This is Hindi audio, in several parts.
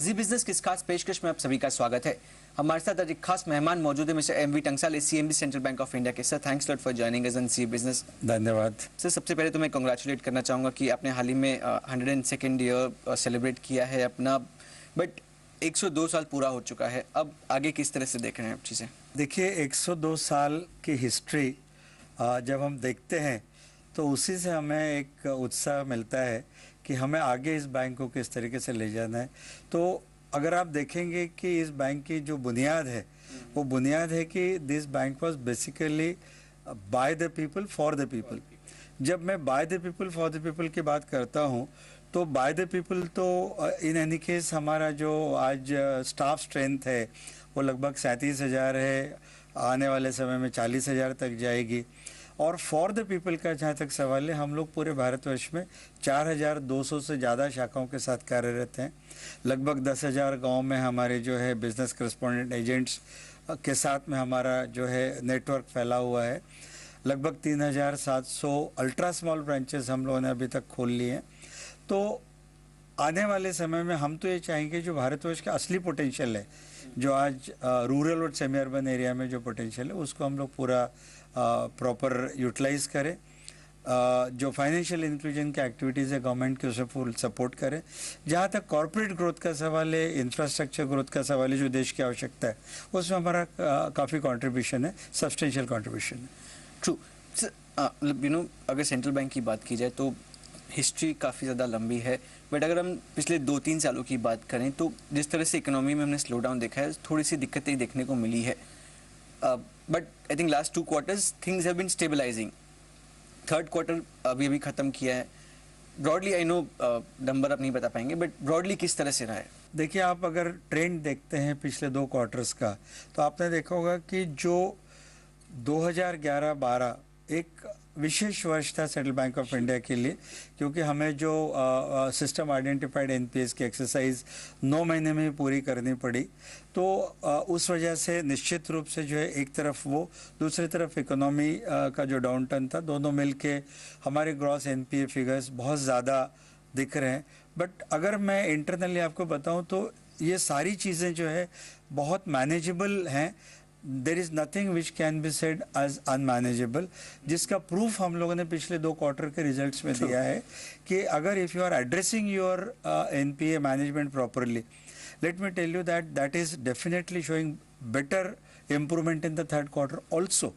जी बिजनेस की इस खास पेशकश में आप सभी का स्वागत है। हमारे साथ आज एक खास मेहमान मौजूद है, mister MV Tangsal, CMD Central Bank of India के। Sir thanks lot for joining us on Zee business. धन्यवाद सर, सबसे पहले तो मैं कंग्रेचुलेट करना चाहूँगा कि आपने हाल ही में 102nd ईयर सेलिब्रेट किया है अपना, बट 102 साल पूरा हो चुका है। अब आगे किस तरह से देख रहे हैं आप चीज़ें? देखिए, 102 साल की हिस्ट्री जब हम देखते हैं तो उसी से हमें एक उत्साह मिलता है कि हमें आगे इस बैंक को किस तरीके से ले जाना है। तो अगर आप देखेंगे कि इस बैंक की जो बुनियाद है वो बुनियाद है कि this bank was basically by the people for the people. जब मैं by the people for the people की बात करता हूँ तो बाय द पीपल तो इन एनी केस हमारा जो आज स्टाफ स्ट्रेंथ है वो लगभग 37,000 है, आने वाले समय में 40,000 तक जाएगी। और फॉर द पीपल का जहाँ तक सवाल है, हम लोग पूरे भारतवर्ष में 4,200 से ज़्यादा शाखाओं के साथ कार्यरत हैं। लगभग 10,000 गाँव में हमारे जो है बिजनेस करस्पॉन्डेंट एजेंट्स के साथ में हमारा जो है नेटवर्क फैला हुआ है। लगभग 3,700 अल्ट्रा स्मॉल ब्रांचेस हम लोगों ने अभी तक खोल लिए हैं। तो आने वाले समय में हम तो ये चाहेंगे जो भारतवर्ष का असली पोटेंशियल है, जो आज रूरल और सेमी अर्बन एरिया में जो पोटेंशियल है, उसको हम लोग पूरा प्रॉपर यूटिलाइज करें। जो फाइनेंशियल इंक्लूजन की एक्टिविटीज़ है गवर्नमेंट की, उसे फुल सपोर्ट करें। जहाँ तक कॉर्पोरेट ग्रोथ का सवाल है, इंफ्रास्ट्रक्चर ग्रोथ का सवाल है, जो देश की आवश्यकता है, उसमें हमारा काफ़ी कंट्रीब्यूशन है, सब्सटेंशियल कंट्रीब्यूशन है। ट्रू। अगर सेंट्रल बैंक की बात की जाए तो हिस्ट्री काफ़ी ज़्यादा लंबी है, बट अगर हम पिछले 2-3 सालों की बात करें तो जिस तरह से इकोनॉमी में हमने स्लो डाउन देखा है, थोड़ी सी दिक्कतें देखने को मिली है। But I think last 2 quarters things have been stabilising. Third quarter अभी ख़त्म किया है। ब्रॉडली आई नो नंबर आप नहीं बता पाएंगे, बट ब्रॉडली किस तरह से रहा है? देखिए, आप अगर ट्रेंड देखते हैं पिछले 2 क्वार्टर्स का, तो आपने देखा होगा कि जो 2011-12 एक विशेष वर्ष था सेंट्रल बैंक ऑफ इंडिया के लिए, क्योंकि हमें जो सिस्टम आइडेंटिफाइड एनपीएस की एक्सरसाइज 9 महीने में पूरी करनी पड़ी। तो उस वजह से निश्चित रूप से जो है, एक तरफ वो, दूसरी तरफ इकोनॉमी का जो डाउन टर्न था, दोनों मिलके हमारे ग्रॉस एनपीए फिगर्स बहुत ज़्यादा दिख रहे हैं। बट अगर मैं इंटरनली आपको बताऊं तो ये सारी चीज़ें जो है बहुत मैनेजेबल हैं। There is nothing which can be said as unmanageable, जिसका प्रूफ हम लोगों ने पिछले 2 क्वार्टर के रिजल्ट्स में दिया है कि अगर if you are addressing your NPA management properly, let me tell you that is definitely showing better improvement in the third quarter also.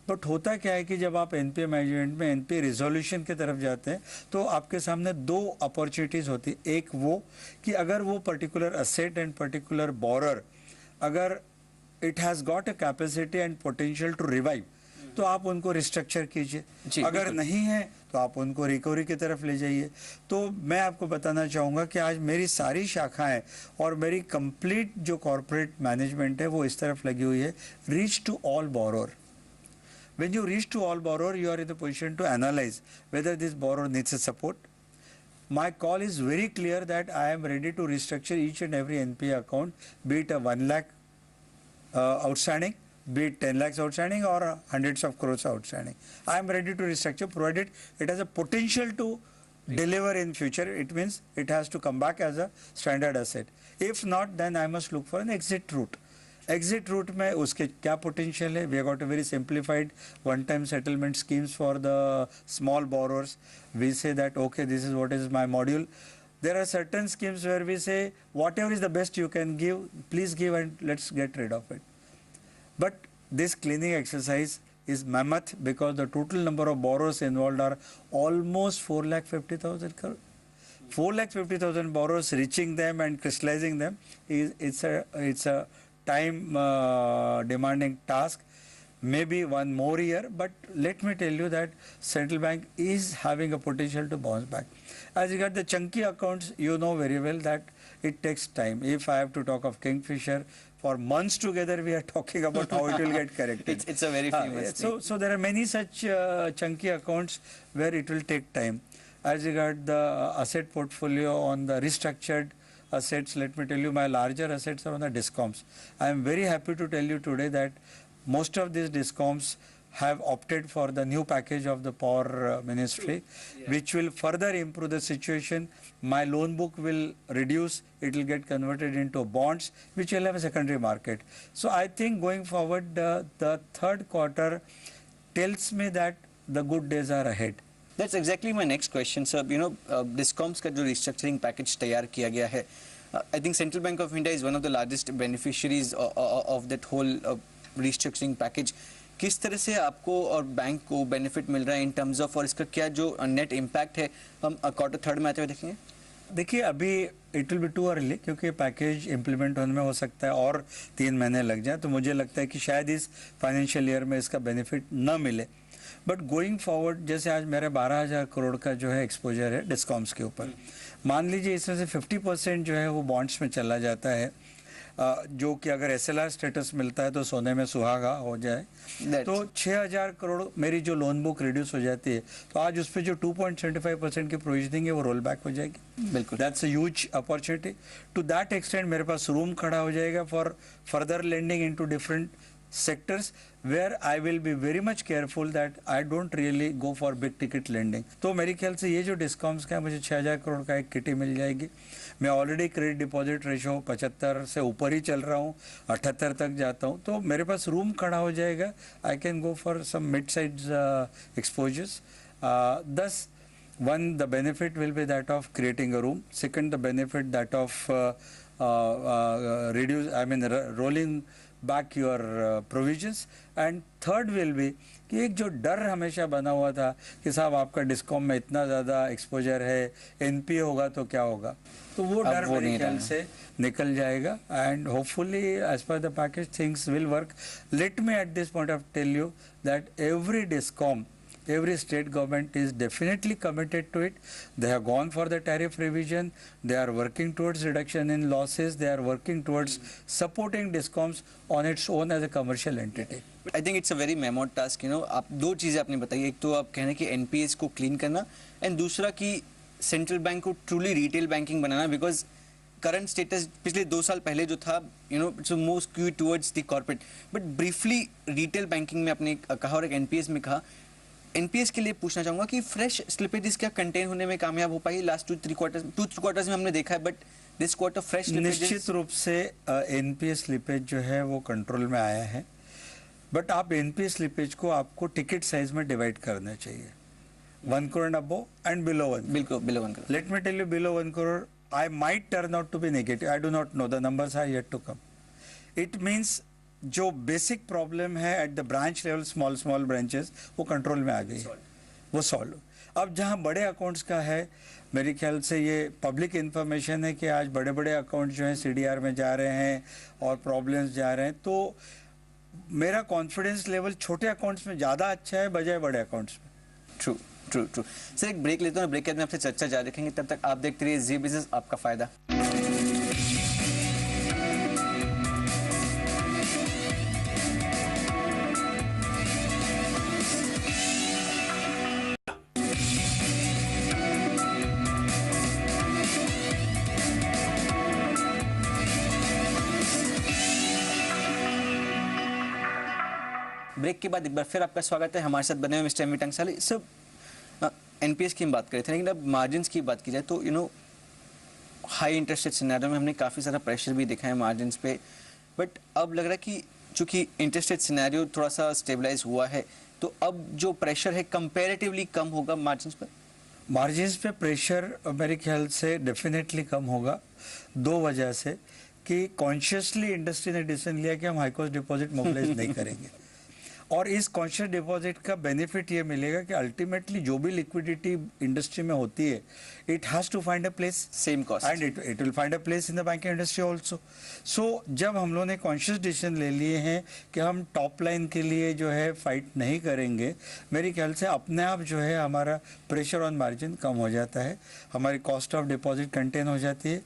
But होता क्या है कि जब आप एनपीए मैनेजमेंट में एनपीए रिजोल्यूशन की तरफ जाते हैं तो आपके सामने 2 अपॉर्चुनिटीज़ होती है। एक वो कि अगर वो particular asset and particular borrower, अगर it has got a capacity and potential to revive, तो आप उनको रिस्ट्रक्चर कीजिए। अगर नहीं है तो आप उनको रिकवरी की तरफ ले जाइए। तो मैं आपको बताना चाहूँगा कि आज मेरी सारी शाखाएं और मेरी कंप्लीट जो कॉर्पोरेट मैनेजमेंट है वो इस तरफ लगी हुई है, reach to all borrower. When you reach to all borrower, you are in the position to analyze whether this borrower needs a support. My call is very clear that I am ready to restructure each and every NPA account, be it a 1 lakh outstanding, be it 10 lakhs outstanding or hundreds of crores outstanding. I am ready to restructure provided it has a potential to deliver in future. It means it has to come back as a standard asset. If not, then I must look for an exit route. Exit route में उसके क्या पोटेंशियल है? We have got a very simplified one time settlement schemes for the small borrowers. We say that okay, this is what is my module. There are certain schemes where we say whatever is the best you can give, please give and let's get rid of it. But this cleaning exercise is mammoth because the total number of borrowers involved are almost 4,50,000 crore. 4,50,000 borrowers, reaching them and crystallizing them it's a time demanding task, maybe one more year. But let me tell you that central bank is having a potential to bounce back. As regard the chunky accounts, you know very well that it takes time. If I have to talk of Kingfisher, for months together we are talking about how it will get corrected. It's a very famous thing. So there are many such chunky accounts where it will take time. As regard the asset portfolio on the restructured assets, let me tell you, my larger assets are on the discoms. I am very happy to tell you today that most of these discoms have opted for the new package of the power ministry, which will further improve the situation. My loan book will reduce, it will get converted into bonds, which will have a secondary market. So I think going forward, the third quarter tells me that the good days are ahead. That's exactly my next question, sir. Discoms का जो रिस्ट्रक्चरिंग पैकेज तैयार किया गया है, I think Central Bank of India is one of the largest beneficiaries of that whole restructuring package. किस तरह से आपको और बैंक को बेनिफिट मिल रहा है इन टर्म्स ऑफ, और इसका क्या जो नेट इम्पैक्ट है हम क्वार्टर थर्ड में आते हुए देखेंगे? देखिए, अभी it will be too early, क्योंकि पैकेज इम्प्लीमेंट होने में हो सकता है और 3 महीने लग जाए. तो मुझे लगता है कि शायद इस फाइनेंशियल ईयर में इसका बेनिफिट न मिले. बट गोइंग फॉरवर्ड, जैसे आज मेरे 12,000 करोड़ का जो है एक्सपोजर है डिस्कॉम्स के ऊपर, मान लीजिए इसमें से 50% जो है वो बॉन्ड्स में चला जाता है, जो कि अगर SLR स्टेटस मिलता है तो सोने में सुहागा हो जाए. तो 6,000 करोड़ मेरी जो लोन बुक रिड्यूस हो जाती है, तो आज उस पर जो 2.75% की प्रोविजनिंग है वो रोल बैक हो जाएगी. बिल्कुल, that's a huge opportunity. To that extent मेरे पास रूम खड़ा हो जाएगा for further lending into different sectors where I will be very much careful that I don't really go for big ticket lending. तो मेरे ख्याल से ये जो डिस्कॉम्स का है, मुझे 6,000 करोड़ का एक किटी मिल जाएगी. मैं ऑलरेडी क्रेडिट डिपॉजिट रेशो 75 से ऊपर ही चल रहा हूँ, 78 तक जाता हूँ, तो मेरे पास रूम खड़ा हो जाएगा. I can go for some mid size exposures. thus one, the benefit will be that of creating a room. Second, the benefit that of rolling back your provisions. And third will be कि एक जो डर हमेशा बना हुआ था कि साहब आपका डिस्कॉम में इतना ज़्यादा एक्सपोजर है, NPA होगा तो क्या होगा, तो वो डर मेरे ख्याल से निकल जाएगा. And hopefully as per the package things will work. Let me at this point of tell you that every discom, every state government is definitely committed to it. They have gone for the tariff revision. They are working towards reduction in losses. They are working towards supporting discoms on its own as a commercial entity. I think it's a very mammoth task. आप दो चीज़ें आपने बताई, एक तो आप कहना कि NPAs को क्लीन करना, एंड दूसरा कि सेंट्रल बैंक को truly retail banking banana. Because current status पिछले 2 साल पहले जो था, it's more skewed towards the corporate. But briefly retail banking में आपने कहा और एक NPAs में कहा. NPAs के लिए पूछना चाहूंगा कि फ्रेश स्लिपेजेस क्या कंटेन होने में कामयाब हो पाई लास्ट 2-3 क्वार्टर्स में हमने देखा है, बट दिस क्वार्टर फ्रेश निश्चित रूप से NPA स्लिपेज जो है वो कंट्रोल में आया है. बट आप NPA स्लिपेज को आपको टिकट साइज में डिवाइड करना चाहिए, 1 करोड़ अबो एंड बिलो 1. बिल्कुल, below 1 crore. Let me tell you, below 1 crore I might turn out to be negative. I do not know, the numbers are yet to come. It means जो बेसिक प्रॉब्लम है at the branch level, small branches, वो कंट्रोल में आ गई है, वो सॉल्व. अब जहाँ बड़े अकाउंट्स का है, मेरे ख्याल से ये पब्लिक इन्फॉर्मेशन है कि आज बड़े बड़े अकाउंट्स जो हैं CDR में जा रहे हैं और प्रॉब्लम्स जा रहे हैं. तो मेरा कॉन्फिडेंस लेवल छोटे अकाउंट्स में ज़्यादा अच्छा है बजाय बड़े अकाउंट्स में. ट्रू. सर एक ब्रेक लेते हैं, ब्रेक के बाद में आपसे चर्चा जारी रखेंगे. तब तक आप देखते रहिए जी बिजनेस, आपका फायदा. ब्रेक के बाद एक बार फिर आपका स्वागत है. हमारे साथ बने हुए मिस्टर एमवी टंगसाली. सर, NPAs की हम बात कर रहे थे, लेकिन अब मार्जिन्स की बात की जाए तो हाई इंटरेस्ट रेट सिनेरियो में हमने काफ़ी सारा प्रेशर भी देखा है मार्जिन्स पे. बट अब लग रहा है कि चूंकि इंटरेस्ट रेट सिनेरियो थोड़ा सा स्टेबलाइज हुआ है, तो अब जो प्रेशर है कंपैरेटिवली कम होगा मार्जिन्स पर. मार्जिन्स पे प्रेशर मेरे ख्याल से डेफिनेटली कम होगा, 2 वजह से. कि कॉन्शियसली इंडस्ट्री ने डिसीजन लिया कि हम हाई कॉस्ट डिपॉजिट मोबिलाइज नहीं करेंगे. और इस कॉन्शियस डिपॉजिट का बेनिफिट ये मिलेगा कि अल्टीमेटली जो भी लिक्विडिटी इंडस्ट्री में होती है, it has to find a place, same cost, and it will find a place in the banking industry also. So जब हम लोगों ने कॉन्शियस डिसीजन ले लिए हैं कि हम टॉप लाइन के लिए जो है फाइट नहीं करेंगे, मेरे ख्याल से अपने आप जो है हमारा प्रेशर ऑन मार्जिन कम हो जाता है, हमारी कॉस्ट ऑफ डिपॉजिट कंटेन हो जाती है.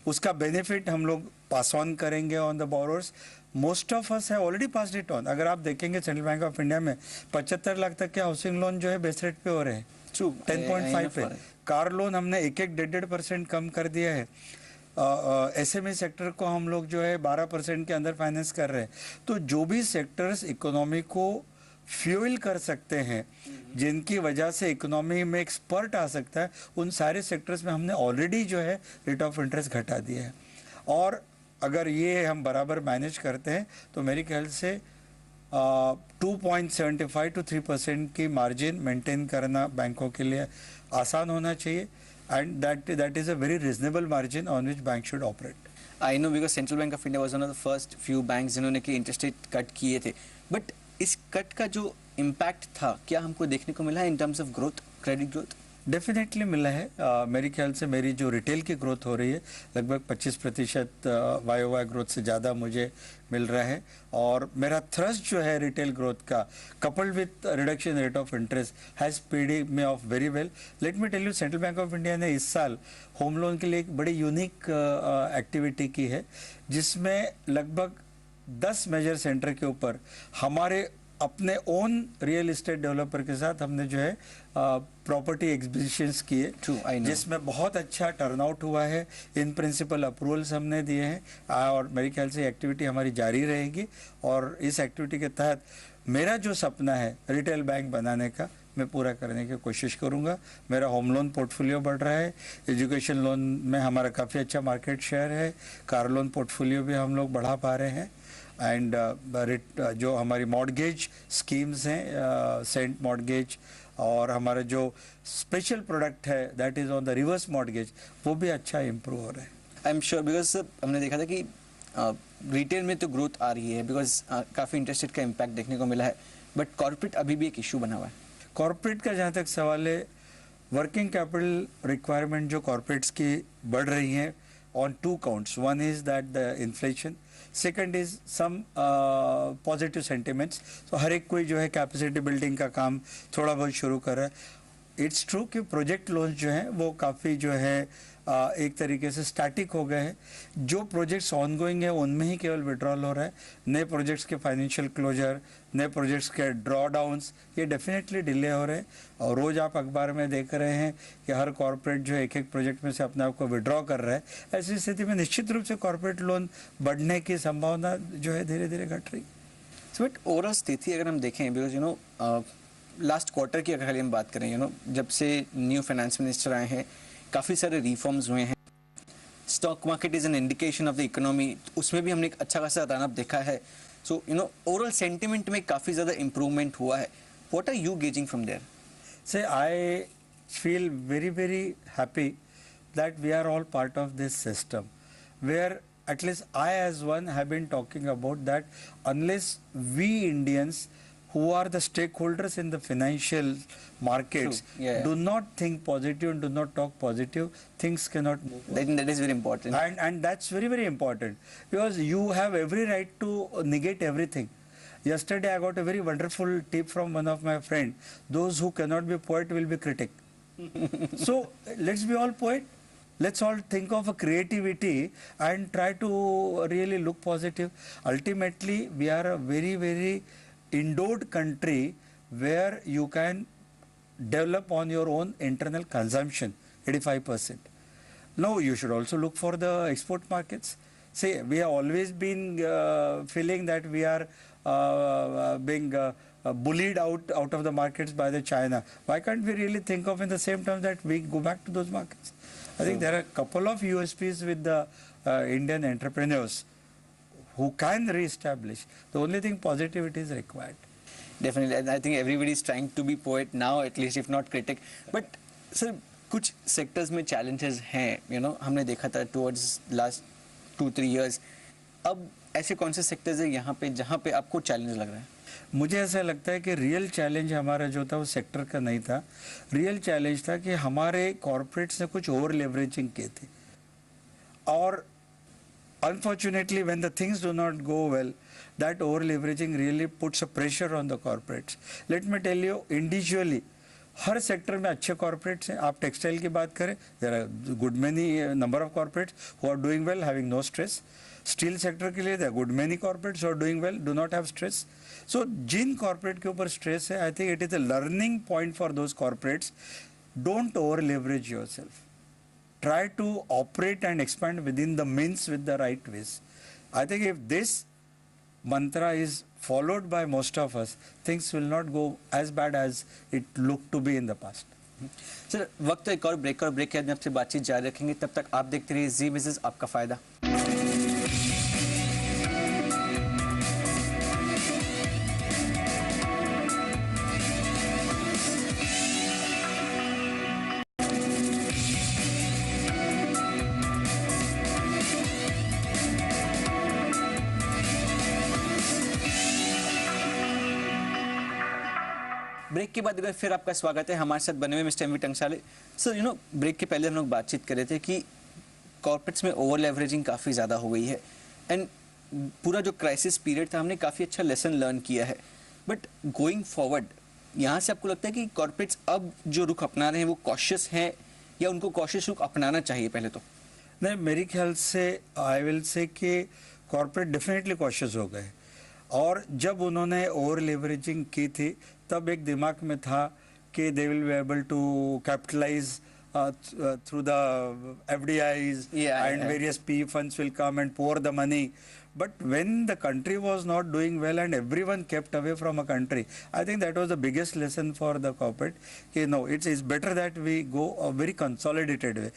उसका बेनिफिट हम लोग पास ऑन करेंगे on the borrowers. Most of us है ऑलरेडी पास इट ऑन. अगर आप देखेंगे सेंट्रल बैंक ऑफ इंडिया में 75 लाख तक के हाउसिंग लोन जो है बेस रेट पे हो रहे हैं, 10.5 पे. कार लोन हमने 1.5% कम कर दिया है. SME सेक्टर को हम लोग जो है 12% के अंदर फाइनेंस कर रहे हैं. तो जो भी सेक्टर्स इकोनॉमी को फ्यूल कर सकते हैं, जिनकी वजह से इकोनॉमी में एक स्पर्ट आ सकता है, उन सारे सेक्टर्स में हमने ऑलरेडी जो है रेट ऑफ इंटरेस्ट घटा दिया है। और अगर ये हम बराबर मैनेज करते हैं तो मेरे ख्याल से 2.75 to 3% की मार्जिन मेंटेन करना बैंकों के लिए आसान होना चाहिए, and that is a very reasonable margin on which bank should operate. I know because central Bank of India was one of the first few banks जिन्होंने कि इंटरेस्ट रेट कट किए थे, बट इस कट का जो इम्पैक्ट था क्या हमको देखने को मिला है in terms of growth, credit growth? Definitely मिला है। मेरे ख्याल से मेरी जो रिटेल की ग्रोथ हो रही है लगभग 25% YOY ग्रोथ से ज़्यादा मुझे मिल रहा है, और मेरा थ्रस्ट जो है रिटेल ग्रोथ का coupled with reduction rate of interest has paid me off very well. Let me tell you, Central Bank of India ने इस साल होम लोन के लिए एक बड़ी यूनिक एक्टिविटी की है, जिसमें लगभग 10 मेजर सेंटर के ऊपर हमारे अपने ओन रियल एस्टेट डेवलपर के साथ हमने जो है प्रॉपर्टी एग्जीबिशंस किए, जिसमें बहुत अच्छा टर्नआउट हुआ है। इन प्रिंसिपल अप्रूवल्स हमने दिए हैं, और मेरे ख्याल से एक्टिविटी हमारी जारी रहेगी। और इस एक्टिविटी के तहत मेरा जो सपना है रिटेल बैंक बनाने का, मैं पूरा करने की कोशिश करूंगा। मेरा होम लोन पोर्टफोलियो बढ़ रहा है, एजुकेशन लोन में हमारा काफ़ी अच्छा मार्केट शेयर है, कार लोन पोर्टफोलियो भी हम लोग बढ़ा पा रहे हैं, एंड जो हमारी मॉर्गेज स्कीम्स हैं, सेंट मॉर्गेज, और हमारा जो स्पेशल प्रोडक्ट है that is on the reverse mortgage, वो भी अच्छा इम्प्रूव हो रहा है। आई एम श्योर, बिकॉज हमने देखा था कि रिटेल में तो ग्रोथ आ रही है बिकॉज काफ़ी इंटरेस्ट रेट का इम्पैक्ट देखने को मिला है, बट कॉर्पोरेट अभी भी एक इशू बना हुआ है। कॉर्पोरेट का जहाँ तक सवाल है, वर्किंग कैपिटल रिक्वायरमेंट जो कॉर्पोरेट्स की बढ़ रही हैं on 2 counts. One is that the inflation, second is some positive sentiments. So हर एक कोई जो है कैपेसिटी बिल्डिंग का काम थोड़ा बहुत शुरू कर रहा है। इट्स ट्रू कि प्रोजेक्ट लोन्स जो हैं वो काफ़ी जो है एक तरीके से स्टैटिक हो गए हैं। जो प्रोजेक्ट्स ऑनगोइंग है उनमें ही केवल विड्रॉल हो रहा है। नए प्रोजेक्ट्स के फाइनेंशियल क्लोजर, नए प्रोजेक्ट्स के ड्रॉ डाउन्स, ये डेफिनेटली डिले हो रहे हैं। और रोज़ आप अखबार में देख रहे हैं कि हर कॉर्पोरेट जो एक एक प्रोजेक्ट में से अपने आप को विड्रॉ कर रहा है। ऐसी स्थिति में निश्चित रूप से कॉर्पोरेट लोन बढ़ने की संभावना जो है धीरे धीरे घट रही। सो बट ओवरऑल स्थिति अगर हम देखें, बिकॉज लास्ट क्वार्टर की अगर खाली हम बात करें, जब से न्यू फाइनेंस मिनिस्टर आए हैं काफ़ी सारे रिफॉर्म्स हुए हैं। Stock market is an indication of the economy, उसमें भी हमने एक अच्छा खासा रन अप देखा है। सो ओवरऑल सेंटिमेंट में काफ़ी ज़्यादा इंप्रूवमेंट हुआ है। What are you gauging from there? Say I feel very very happy that we are all part of this system, where at least I as one have been talking about that unless we Indians who are the stakeholders in the financial markets do not think positive and do not talk positive, things cannot move. That is very important. And that's very, very important, because you have every right to negate everything. Yesterday I got a very wonderful tip from one of my friend: those who cannot be poet will be critic. So let's be all poet. Let's all think of a creativity and try to really look positive. Ultimately, we are a very, very endowed country where you can develop on your own internal consumption, 85%. Now, you should also look for the export markets. See, we have always been feeling that we are being bullied out of the markets by the China. Why can't we really think of in the same terms that we go back to those markets? I think there are a couple of USPs with the Indian entrepreneurs who can re-establish. The only thing, positivity is required. Definitely, and I think everybody is trying to be poet now, at least if not critic. But sir, कुछ sectors में challenges हैं, हमने देखा था towards last 2-3 years. अब ऐसे कौन से sectors हैं यहाँ पे जहाँ पे आपको challenge लग रहा है? मुझे ऐसा लगता है कि रियल चैलेंज हमारा जो था वो सेक्टर का नहीं था। रियल चैलेंज था कि हमारे कॉर्पोरेट्स ने कुछ ओवर लेवरेजिंग किए थे, और unfortunately when the things do not go well, that over leveraging really puts a pressure on the corporates. Let me tell you, individually हर सेक्टर में अच्छे कॉर्पोरेट्स हैं। आप टेक्सटाइल की बात करें, there are good many number of corporates who are doing well, having no stress. Steel sector के लिए there are good many corporates who are doing well, do not have stress. So Jin corporate के ऊपर स्ट्रेस है, I think it is a learning point for those corporates. Don't over leverage yourself, try to operate and expand within the means with the right ways. I think if this mantra is followed by most of us, things will not go as bad as it looked to be in the past. Sir वक्त तो एक और ब्रेक के बाद में आपसे बातचीत जारी रखेंगे, तब तक आप देखते रहिए जी बिजनेस, आपका फायदा। ब्रेक के बाद फिर आपका स्वागत है। हमारे साथ बने हुए मिस्टर एमवी टंगसाले। सर ब्रेक के पहले हम लोग बातचीत कर रहे थे कि कॉर्पोरेट्स में ओवर लेवरेजिंग काफ़ी ज़्यादा हो गई है एंड पूरा जो क्राइसिस पीरियड था हमने काफ़ी अच्छा लेसन लर्न किया है, बट गोइंग फॉरवर्ड यहाँ से आपको लगता है कि कॉर्पोरेट्स अब जो रुख अपना रहे हैं वो कॉशियस हैं या उनको कॉशियस रुख अपनाना चाहिए? पहले तो नहीं, मेरे ख्याल से आई विल से कि कॉर्पोरेट डेफिनेटली कॉशियस हो गए, और जब उन्होंने ओवर लेवरेजिंग की थी तब एक दिमाग में था कि they will be able to capitalise through the FDIs and various PE funds will come and pour the money. But when the country was not doing well and everyone kept away from a country, I think that was the biggest lesson for the corporate. No, it's better that we go a very consolidated way.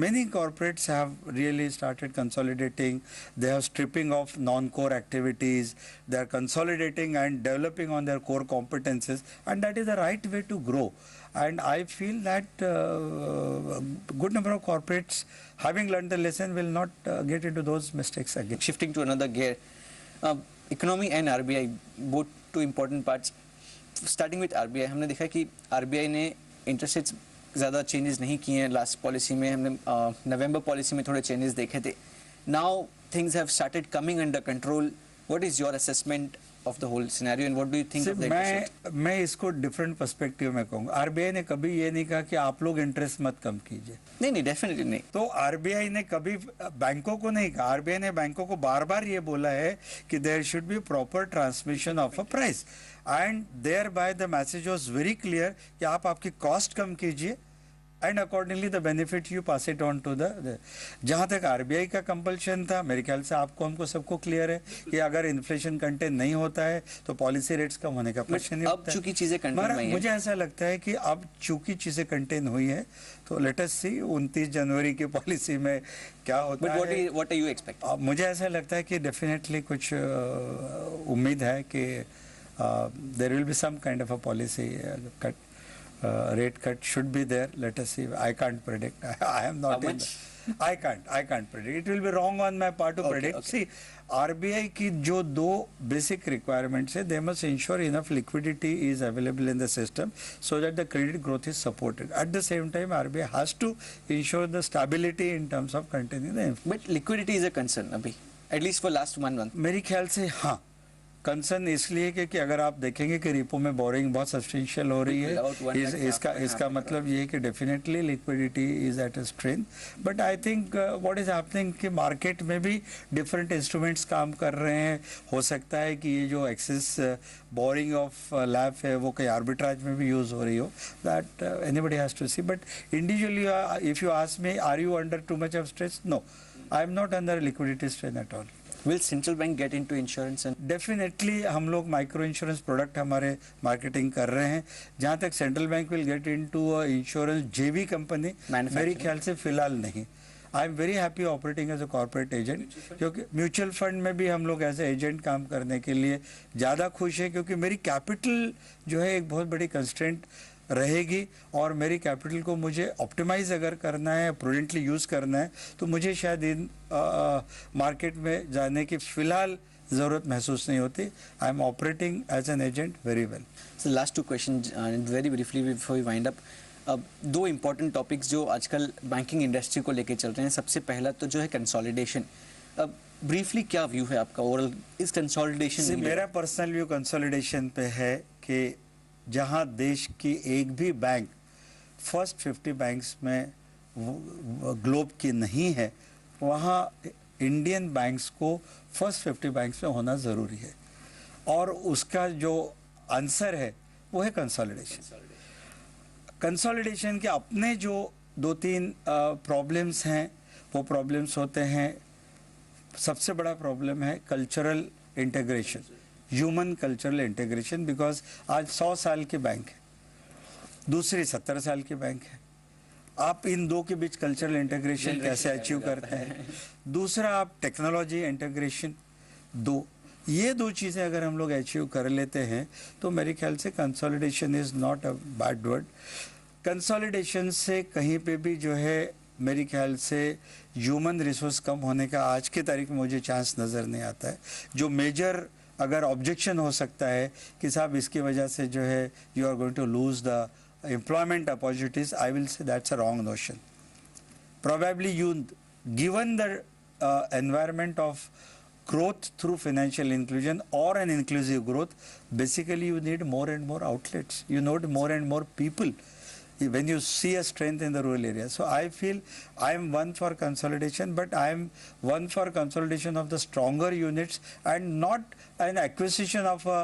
Many corporates have really started consolidating. They are stripping off non-core activities. They are consolidating and developing on their core competences, and that is the right way to grow. And I feel that a good number of corporates, having learned the lesson, will not get into those mistakes again. Shifting to another gear, economy and RBI, both two important parts. Starting with RBI, हमने देखा कि RBI ने इंटरेस्ट रेट्स ज़्यादा चेंजेस नहीं किए हैं लास्ट पॉलिसी में। हमने नवंबर पॉलिसी में थोड़े चेंजेस देखे थे। Now things have started coming under control. What is your assessment of the whole scenario and what do you think of the interest? मैं इसको डिफरेंट पर्सपेक्टिव में कहूँगा। आरबीआई ने कभी ये नहीं कहा कि आप लोग इंटरेस्ट मत कम कीजिए। नहीं, डेफिनेटली नहीं। तो आरबीआई ने कभी बैंकों को नहीं कहा। आरबीआई ने बैंकों को बार बार ये बोला है कि there should be proper transmission of a price, and thereby the message was very clear कि आप आपकी कॉस्ट कम कीजिए and accordingly the benefit you pass it on to the. जहाँ तक आरबीआई का कंपल्शन था, मेरे ख्याल से आपको हमको सबको क्लियर है कि अगर इन्फ्लेशन कंटेन नहीं होता है तो पॉलिसी रेट्स कम होने का प्रश्न नहीं होता है। चूंकि चीजें कंटेन नहीं है, मुझे ऐसा लगता है कि अब चूंकि चीजें कंटेन हुई है तो लेट अस सी 29 जनवरी की पॉलिसी में क्या होता है। What are you expect? मुझे ऐसा लगता है कि डेफिनेटली कुछ उम्मीद है कि there will be some kind of a policy cut. Rate cut should be there. Let us see. I can't predict. I am not. How much? I can't predict. It will be wrong on my part to predict. Okay. See, RBI की जो दो basic requirements है, they must ensure enough liquidity is available in the system so that the credit growth is supported. At the same time, RBI has to ensure the stability in terms of containing the inflation. But liquidity is a concern अभी, at least for last 1 month. मेरे ख्याल से हाँ कंसर्न इसलिए कि अगर आप देखेंगे कि रिपो में बोरिंग बहुत सब्सटेंशियल हो रही है, इसका मतलब ये है कि definitely liquidity is at a strain. But I think what is happening कि मार्केट में भी डिफरेंट इंस्ट्रूमेंट्स काम कर रहे हैं। हो सकता है कि ये जो एक्सेस बोरिंग ऑफ लैब है वो कहीं आर्बिट्राज में भी यूज हो रही हो। That anybody has to see. But individually if you ask me are you under too much of stress, no, I am not under liquidity strain at all. Will central bank get into insurance? And definitely हम लोग माइक्रो इंश्योरेंस प्रोडक्ट हमारे मार्केटिंग कर रहे हैं। जहाँ तक central bank will get into insurance JV company, मेरे ख्याल से फिलहाल नहीं। I am very happy operating as a corporate agent, क्योंकि म्यूचुअल फंड में भी हम लोग एज ए एजेंट काम करने के लिए ज़्यादा खुश है, क्योंकि मेरी कैपिटल जो है एक बहुत बड़ी कंस्ट्रेंट रहेगी और मेरी कैपिटल को मुझे ऑप्टिमाइज अगर करना है, प्रूडेंटली यूज़ करना है, तो मुझे शायद इन मार्केट में जाने की फ़िलहाल ज़रूरत महसूस नहीं होती। I am operating as an agent very well. So last 2 question very briefly before we wind up. अब 2 इंपॉर्टेंट टॉपिक्स जो आजकल बैंकिंग इंडस्ट्री को लेके चल रहे हैं। सबसे पहला तो जो है कंसोलिडेशन। अब ब्रीफली क्या व्यू है आपका ओवरऑल इस कंसोलिडेशन? मेरा पर्सनल व्यू कंसोलिडेशन पे है कि जहां देश की एक भी बैंक फर्स्ट 50 बैंक्स में ग्लोब की नहीं है, वहां इंडियन बैंक्स को फर्स्ट 50 बैंक्स में होना ज़रूरी है, और उसका जो आंसर है वो है कंसोलिडेशन। कंसोलिडेशन के अपने जो 2-3 प्रॉब्लम्स हैं, वो प्रॉब्लम्स होते हैं। सबसे बड़ा प्रॉब्लम है cultural integration. Human cultural integration, because आज 100 साल के बैंक है, दूसरी 70 साल के बैंक है। आप इन दो के बीच कल्चरल इंटीग्रेशन कैसे अचीव करते हैं? दूसरा, आप टेक्नोलॉजी इंटीग्रेशन, ये दो चीज़ें अगर हम लोग अचीव कर लेते हैं तो मेरे ख्याल से consolidation is not a bad word. Consolidation से कहीं पे भी जो है मेरे ख्याल से ह्यूमन रिसोर्स कम होने का आज की तारीख में मुझे चांस नज़र नहीं आता है। जो मेजर अगर ऑब्जेक्शन हो सकता है कि साहब इसकी वजह से जो है you are going to lose the employment opportunities, I will say that's a wrong notion. Probably given the environment of growth through financial inclusion or an inclusive growth, basically you need more and more outlets. You need more and more people when you see a strength in the rural area. So I feel I am one for consolidation, but I am one for consolidation of the stronger units and not an acquisition of a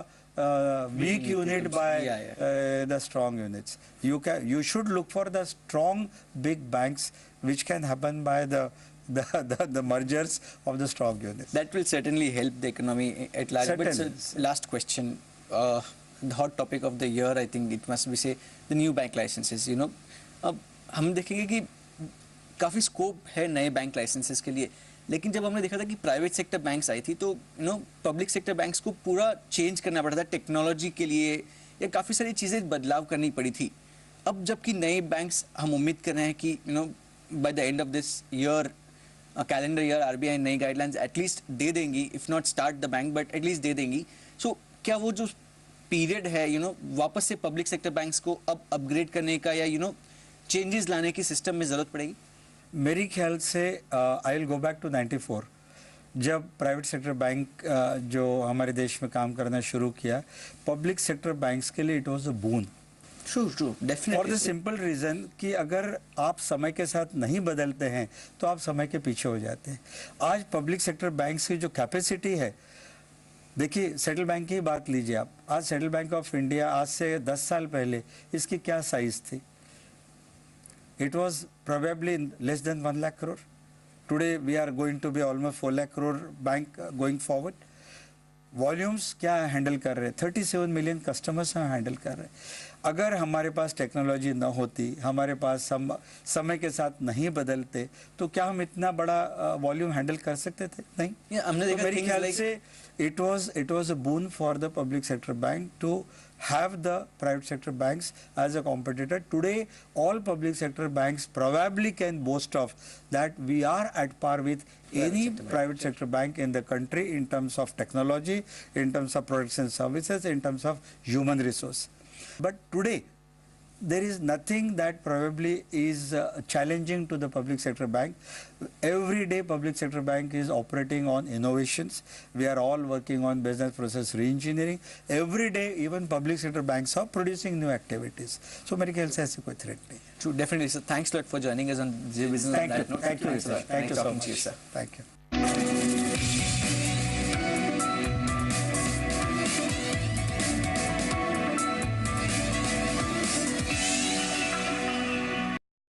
weak unit by the strong units. You should look for the strong big banks, which can happen by the mergers of the strong units. That will certainly help the economy at large. Certainly. But sir, last question, the hot topic of the year, I think it must be say the new bank licenses. You know, अब हम देखेंगे कि काफ़ी स्कोप है नए बैंक लाइसेंसेस के लिए, लेकिन जब हमने देखा था कि प्राइवेट सेक्टर बैंक्स आई थी तो पब्लिक सेक्टर बैंक्स को पूरा चेंज करना पड़ा था टेक्नोलॉजी के लिए, या काफ़ी सारी चीज़ें बदलाव करनी पड़ी थी। अब जबकि नए बैंक्स हम उम्मीद कर रहे हैं कि by the end of this year calendar year RBI नई गाइडलाइंस एटलीस्ट दे देंगी, if not start the bank but at least they देंगी। सो क्या वो जो पीरियड है वापस से पब्लिक सेक्टर बैंक्स को अब अपग्रेड करने का या चेंजेस लाने की सिस्टम में ज़रूरत पड़ेगी? मेरी ख्याल से I will go back to 94, जब प्राइवेट सेक्टर बैंक जो हमारे देश में काम करना शुरू किया, पब्लिक सेक्टर बैंक्स के लिए it was a boon. True definitely, for the simple reason कि अगर आप समय के साथ नहीं बदलते हैं तो आप समय के पीछे हो जाते हैं। आज पब्लिक सेक्टर बैंक्स की जो कैपेसिटी है, देखिए सेंट्रल बैंक की बात लीजिए आप, आज सेंट्रल बैंक ऑफ इंडिया आज से 10 साल पहले इसकी क्या साइज थी? It was probably less than 1 lakh crore. Today we are going to be almost 4 lakh crore bank going forward. Volumes क्या हैंडल कर रहे हैं? 37 मिलियन कस्टमर्स हम हैंडल कर रहे हैं। अगर हमारे पास टेक्नोलॉजी न होती, हमारे पास समय के साथ नहीं बदलते, तो क्या हम इतना बड़ा वॉल्यूम हैंडल कर सकते थे? नहीं। हमने देखा मेरे ख्याल से it was a boon for the public sector bank to have the private sector banks as a competitor. Today all public sector banks probably can boast of that we are at par with any private sector bank in the country in terms of technology, in terms of products and services, in terms of human resource. But today there is nothing that probably is challenging to the public sector bank. Every day public sector bank is operating on innovations. We are all working on business process re-engineering. Every day even public sector banks are producing new activities. So मेरे ख्याल से ऐसी कोई threat नहीं है। True, definitely sir. Thanks a lot for joining us on Zero Business. Thank you. Thank you, sir. Thank you so much. Sir. Thank you.